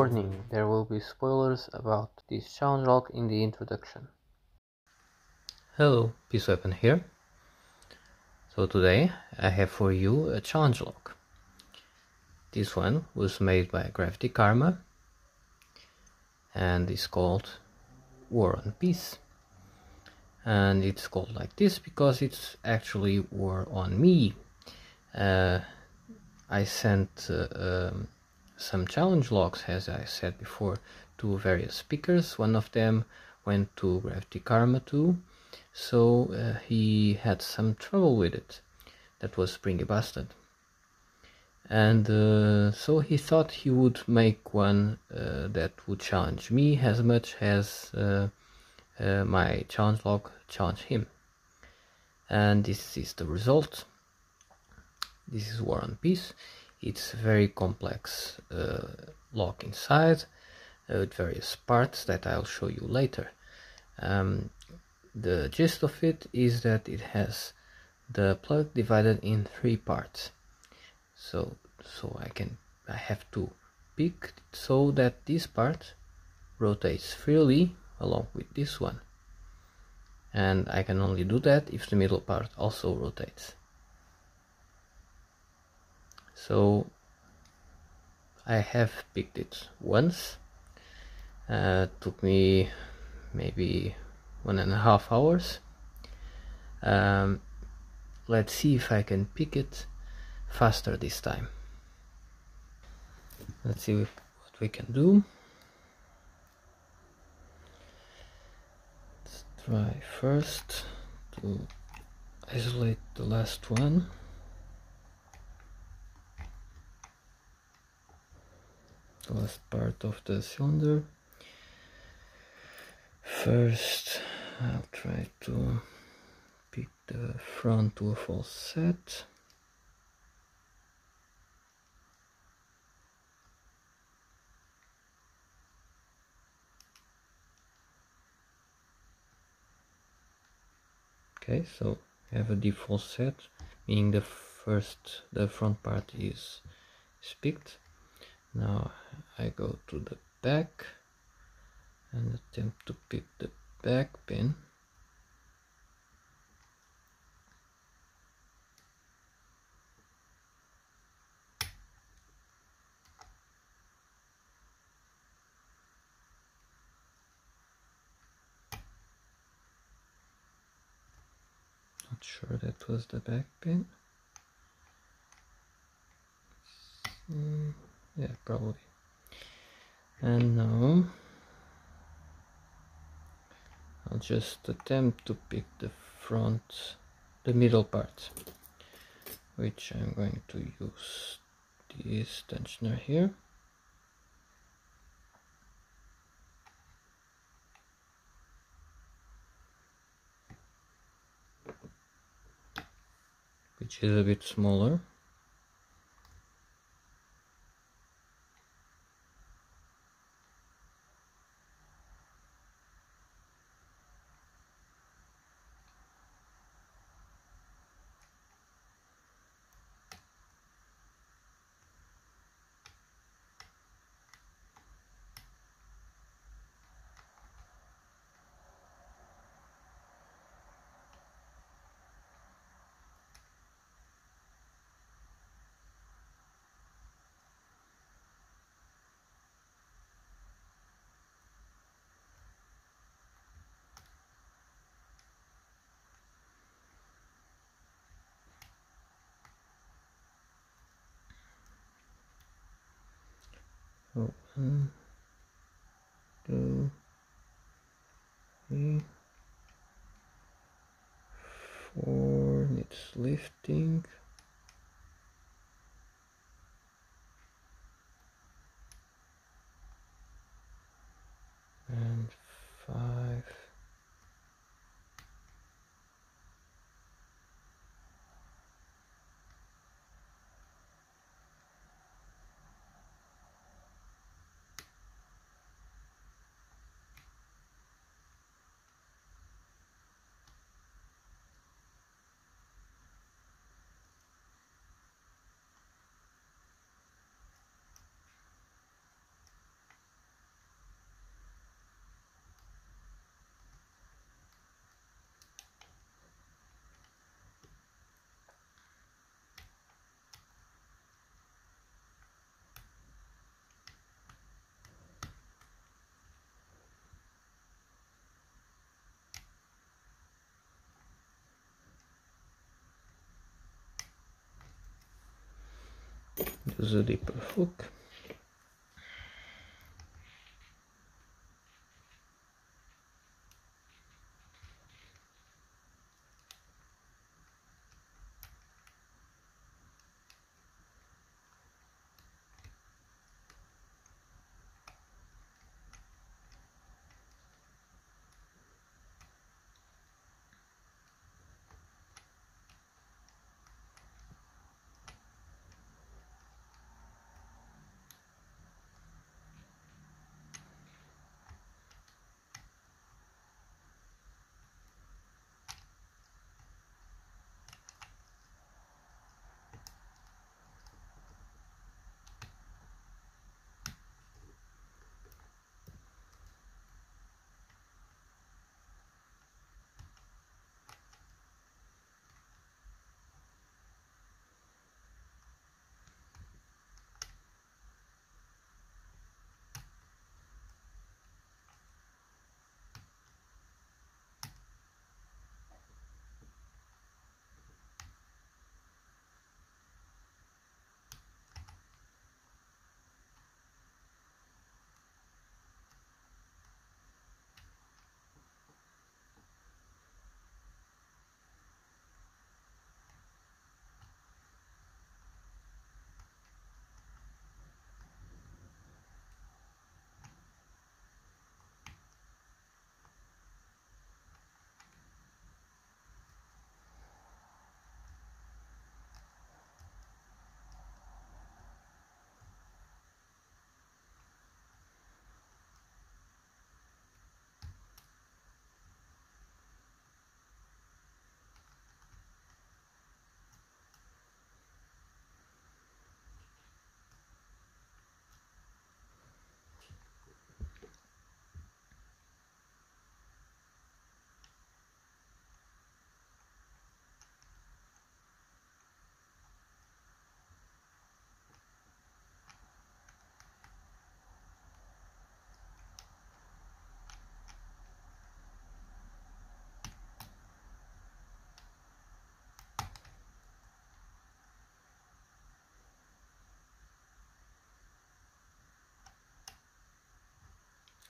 Warning, there will be spoilers about this challenge log in the introduction. Hello, Peace Weapon here. So today I have for you a challenge log. This one was made by GravityKarma and is called War on Peace. And it's called like this because it's actually war on me. I sent some challenge logs, as I said before, to various speakers. One of them went to GravityKarma too, so he had some trouble with it. That was pretty busted. And so he thought he would make one that would challenge me as much as my challenge log challenged him. And this is the result. This is War on Peace. It's a very complex log inside with various parts that I'll show you later. The gist of it is that it has the plug divided in 3 parts. So I have to pick so that this part rotates freely along with this one. And I can only do that if the middle part also rotates. So I have picked it once. Took me maybe 1.5 hours. Let's see if I can pick it faster this time. Let's see what we can do. Let's try first to isolate the last one. The last part of the cylinder. First, I'll try to pick the front to a full set. Okay, so I have a default set, meaning the front part is picked. Now I go to the back and attempt to pick the back pin. Not sure that was the back pin. Yeah, probably. And now I'll just attempt to pick the middle part, which I'm going to use this tensioner here. Which is a bit smaller. So 1, 2, 3, 4 needs lifting. And 5. use a deeper hook.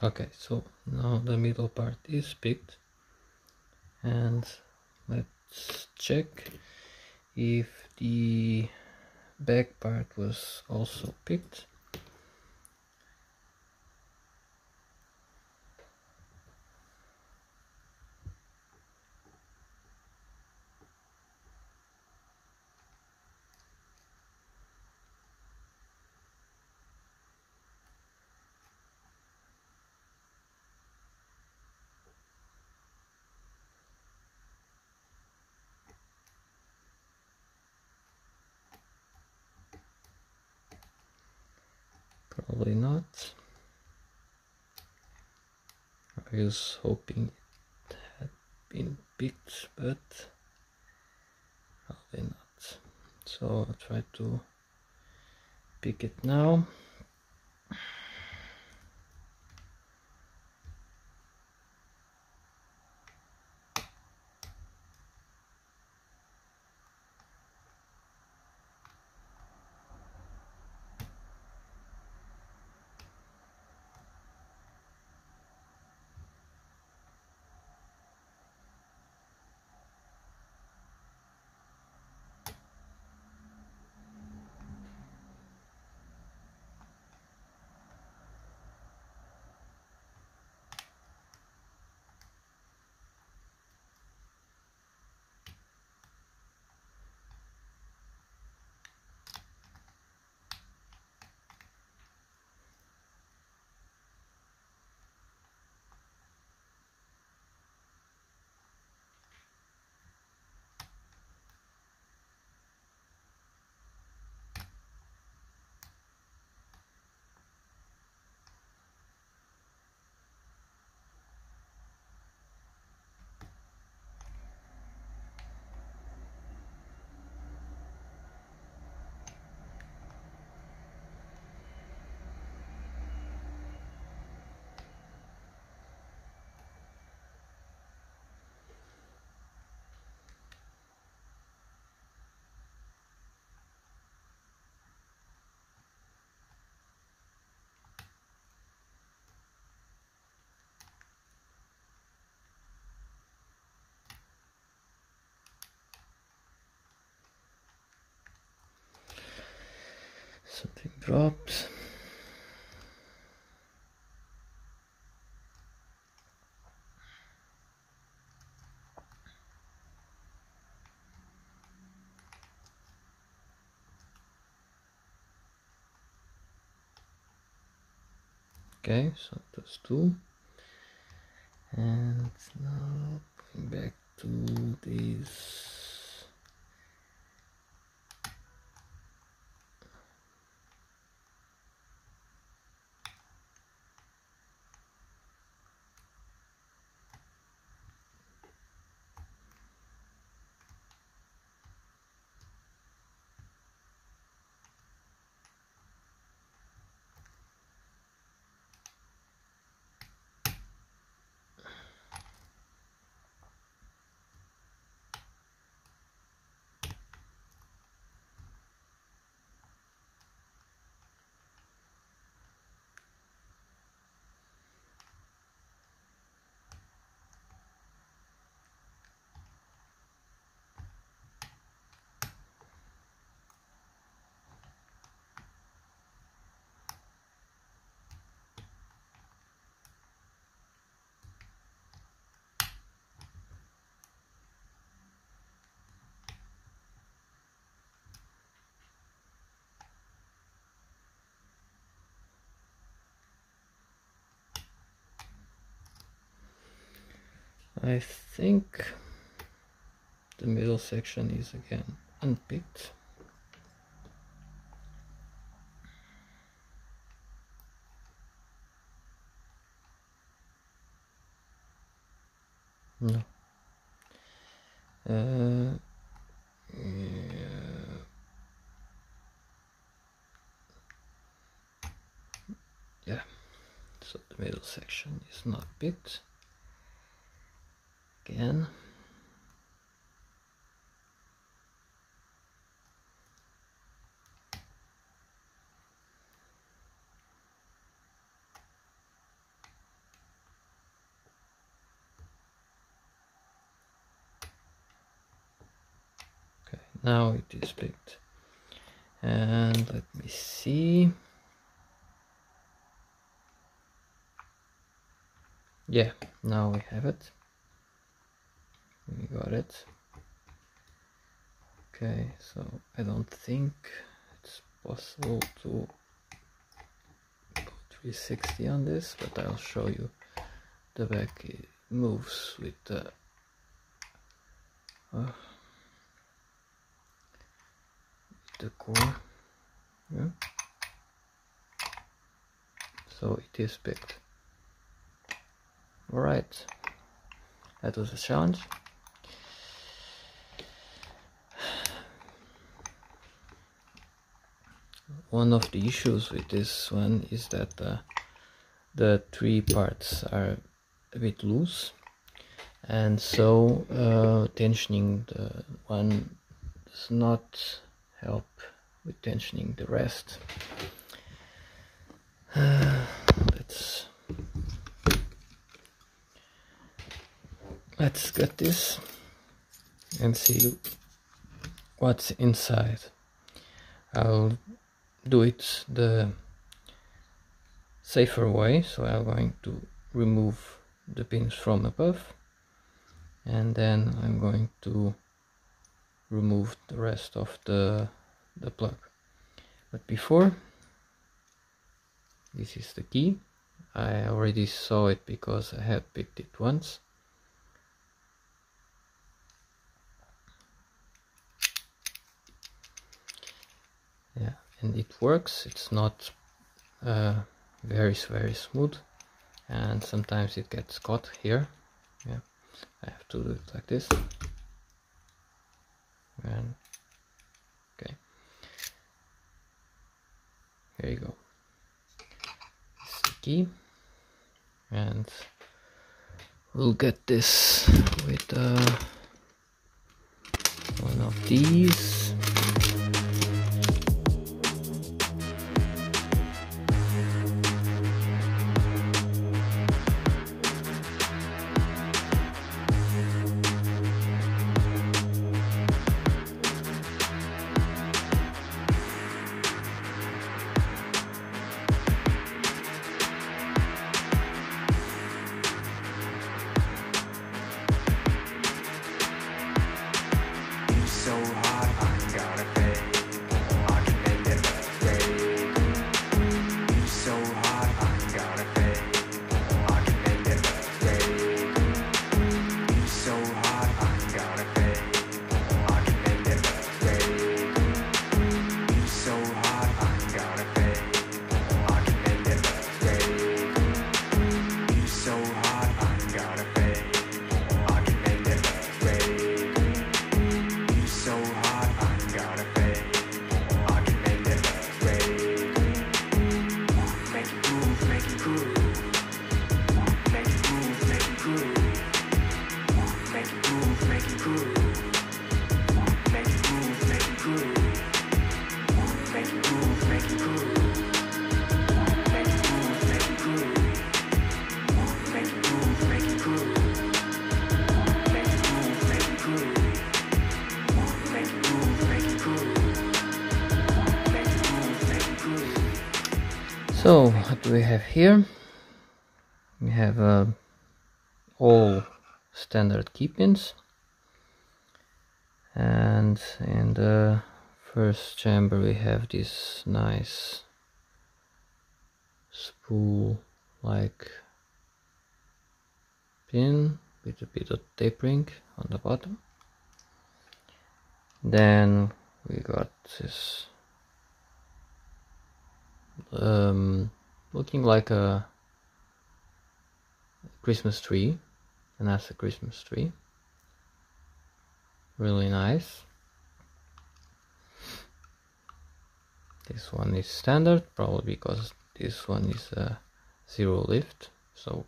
Okay, so now the middle part is picked, and let's check if the back part was also picked. Probably not. I was hoping it had been picked, but probably not. So I'll try to pick it now. dropped. Okay, so those two, and now going back to these. I think the middle section is again unpicked. No. Yeah. So the middle section is not picked. Again. Okay, now it is picked. And let me see. Yeah, now we have it. We got it. Okay, so I don't think it's possible to go 360 on this, but I'll show you. The back moves with the core. Yeah. So it is picked. Alright, that was a challenge. One of the issues with this one is that the three parts are a bit loose, and so tensioning the one does not help with tensioning the rest. Let's get this and see what's inside. I'll do it the safer way, so I'm going to remove the pins from above, and then I'm going to remove the rest of the plug. But before, this is the key. I already saw it because I had picked it once. Yeah, and it works. It's not very smooth, and sometimes it gets caught here. Yeah, I have to do it like this. And okay, here you go. This is the key, and we'll get this with one of these. so hot, I gotta pay. I can make it straight. You so hot, I gotta pay. I can make it straight. You so hot, I gotta pay. I can make it straight. You so hot, I gotta pay. I can make it straight. You so hot, I gotta pay. I can make it straight. You so hot, I gotta pay. I can make it straight. Make it move, make it groove. Make it move, make it groove. Make it move, make it groove. Make it move, make it groove. Make it move, make it groove. Make it move, make it groove. Make it move, make it groove. Make it move, make it groove. Make it move, make it groove. Make it move, make it groove. So what do we have here? We have all standard key pins, and in the first chamber we have this nice spool like pin with a bit of tapering on the bottom. Then we got this looking like a Christmas tree, and that's a Christmas tree. Really nice. This one is standard, probably because this one is a zero lift, so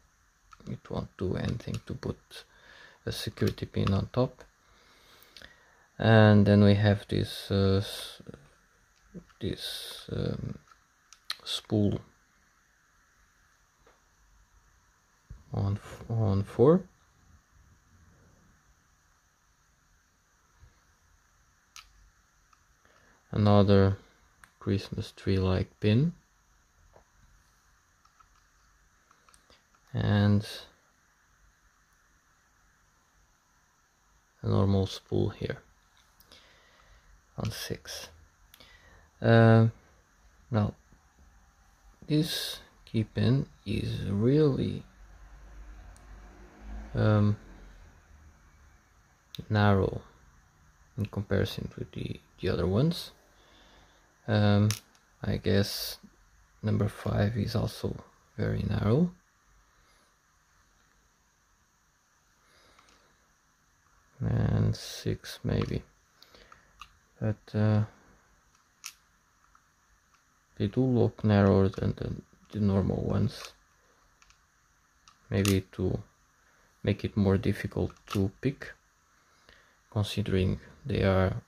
it won't do anything to put a security pin on top. And then we have this spool on 4. Another Christmas tree like pin, and a normal spool here on 6. Now this key pin is really narrow in comparison to the other ones. I guess number 5 is also very narrow. And 6 maybe, but they do look narrower than the normal ones, maybe to make it more difficult to pick, considering they are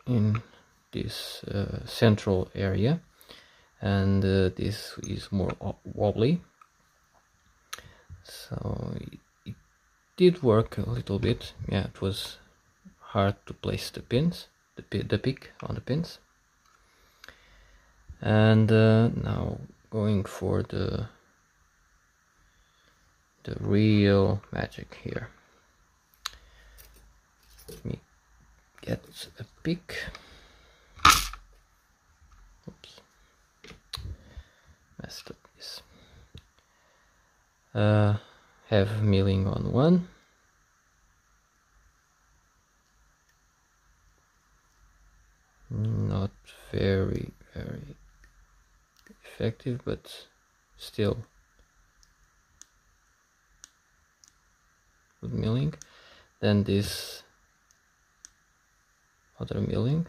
in this central area, and this is more wobbly, so it did work a little bit. Yeah, it was hard to place the pins, the pick on the pins. And now going for the real magic here. Let me get a pick. Oops, messed up this. Have milling on 1. Not very effective, but still good milling. Then this other milling,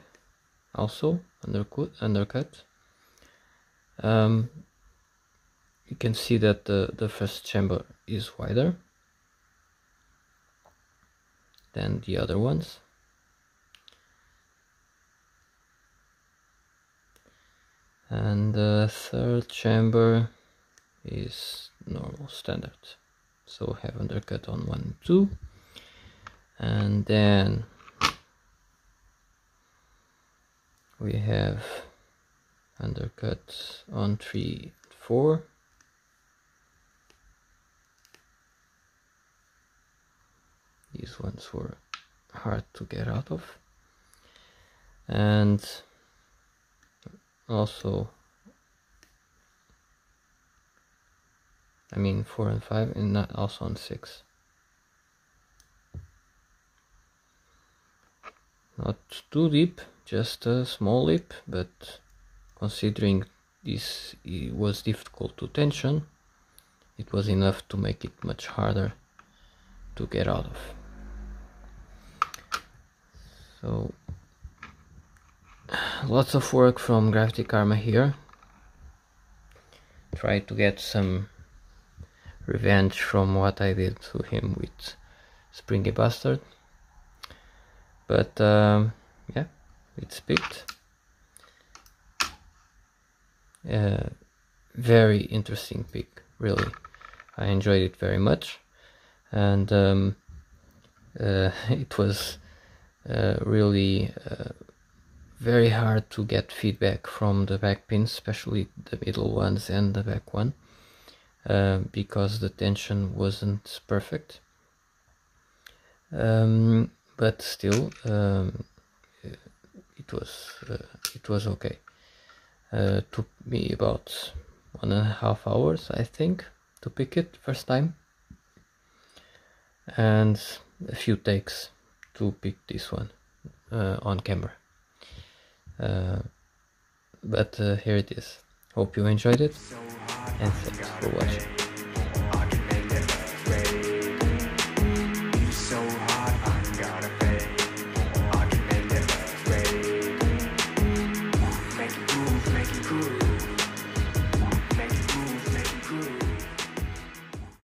also undercut. You can see that the first chamber is wider than the other ones. And the third chamber is normal standard, so have undercut on 1 and 2, and then we have undercut on 3 and 4. These ones were hard to get out of. and also 4 and 5, and not also on 6. Not too deep, just a small lip, but considering this was difficult to tension, it was enough to make it much harder to get out of. So lots of work from GravityKarma here. Try to get some revenge from what I did to him with Springy Bastard. But yeah, it's picked. Very interesting pick, really. I enjoyed it very much, and it was really very hard to get feedback from the back pins, especially the middle ones and the back one, because the tension wasn't perfect. But still, it was okay. Took me about 1.5 hours, I think, to pick it first time, and a few takes to pick this one on camera. But here it is. Hope you enjoyed it, and thanks for watching.